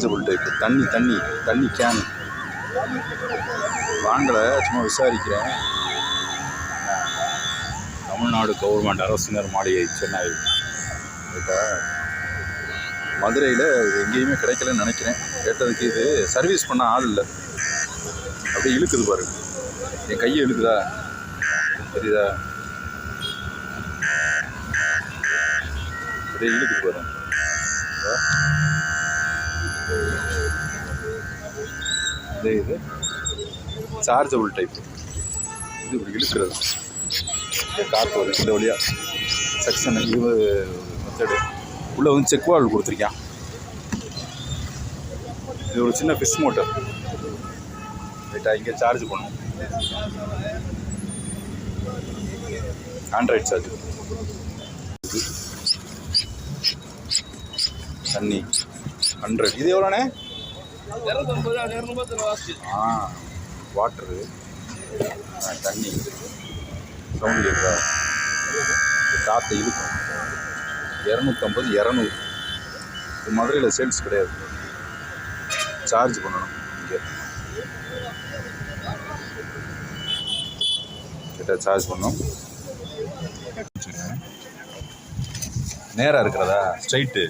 Type தண்ணி can வாங்கலை, சும்மா விசாரிக்கிறேன். தமிழ்நாடு கவர்மெண்ட் அரசினர் மாளிகை சென்னை கேட்டா மதுரையில் எங்கேயுமே கிடைக்கலன்னு நினைக்கிறேன். கேட்டதுக்கு இது சர்வீஸ் பண்ண ஆள் இல்லை, அப்படியே இழுக்குது பாருங்க, என் கையை இழுக்குதா தெரியுதா, அப்படியே இழுக்குது பாருங்க. இது சார்ஜபிள் டைப், இது இப்படி இழுக்கிறது காற்று வரும் இந்த வழியாக செக்ஷன். இது மெத்தடு உள்ளே வந்து செக் வால்வ் கொடுத்துருக்கான். இது ஒரு சின்ன ஃபிஷ் மோட்டர் ரைட்டாக, இங்கே சார்ஜ் பண்ணும். Android charge. தண்ணி 100. இது எவ்வளோண்ணே? வாட்டரு தண்ணி சவுண்ட் கேட்குதா, காற்றை இழுக்கும். 250 200. இது மதுரையில் சேல்ஸ் கிடையாது. சார்ஜ் பண்ணணும் இங்கே கிட்ட சார்ஜ் பண்ணணும். நேராக இருக்கிறதா, ஸ்ட்ரைட்டாக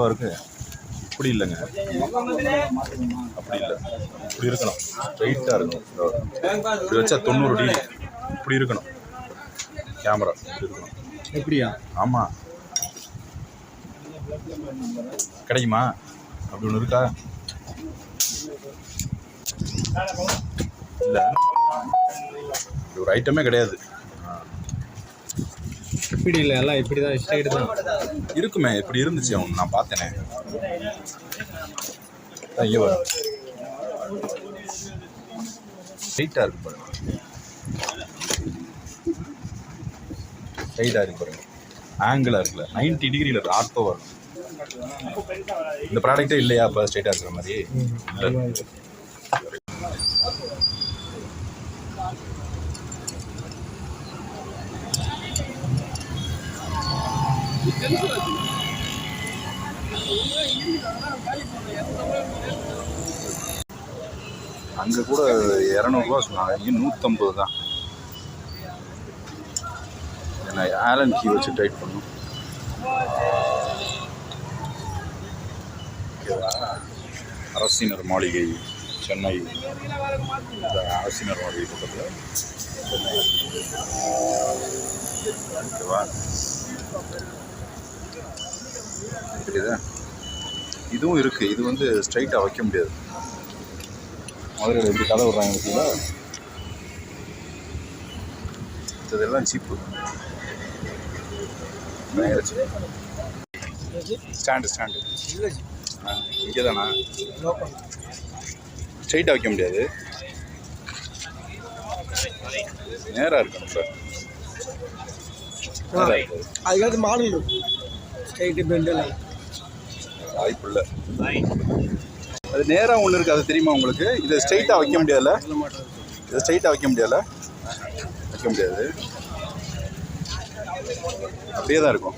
இருக்குது. இப்படி இல்லைங்க, அப்படி இல்லை, இப்படி இருக்கணும், ஸ்ட்ரைட்டாக இருக்கணும். இப்படி வச்சா 90 டிகிரி இப்படி இருக்கணும். கேமரா இப்படி இருக்கணும். எப்படியா? ஆமாம், கிடைக்குமா? அப்படி ஒன்று இருக்கா? இல்லை, இது ஒரு ஐட்டமே கிடையாது. இப்படி இல்லை, எல்லாம் இப்படி தான், ஸ்ட்ரைட்டு தான் இருக்குமே. இப்படி இருந்துச்சு அவன், நான் பார்த்தேனே. இங்கே வரும், ஸ்ட்ரைட்டாக இருக்கு பாருங்க, ஸ்ட்ரைட்டாக இருக்கு பாருங்க, ஆங்கிளாக இருக்குல்ல, 90 டிகிரியில் இருக்குது. ஆர்த்தோ வரும். இந்த ப்ராடக்டே இல்லையா இப்போ ஸ்ட்ரைட்டாக இருக்கிற மாதிரி? இல்லை. அங்கே கூட 200 ரூபா சொன்னாங்க, இங்கே 150 தான். ஏன்னா ஆலன் கீ வச்சு டைட் பண்ணும். அரசினர் மாளிகை சென்னை, அரசினர் மாளிகை பக்கத்தில் சென்னை. ஓகேவா? புரியுதா? இதுவும் இருக்குது. இது வந்து ஸ்ட்ரைட்டாக வைக்க முடியாது. மதுரையில் எப்படி கதை விட்றாங்க பார்த்தீங்களா? இதெல்லாம் சீப்பு. ஸ்டாண்டு இங்கே தானா? ஸ்ட்ரைட்டாக வைக்க முடியாது, நேராக இருக்கணும். அதுக்காக மாடல் இருக்கும், ஸ்ட்ரைட்டு பெண்டெல்லாம் வாய்ப்பு இல்லை. அது நேராக ஒன்று இருக்குது, அது தெரியுமா உங்களுக்கு? இதை ஸ்ட்ரைட்டாக வைக்க முடியாதுல்ல, இதை ஸ்ட்ரைட்டாக வைக்க முடியாது, அப்படியே தான் இருக்கும்.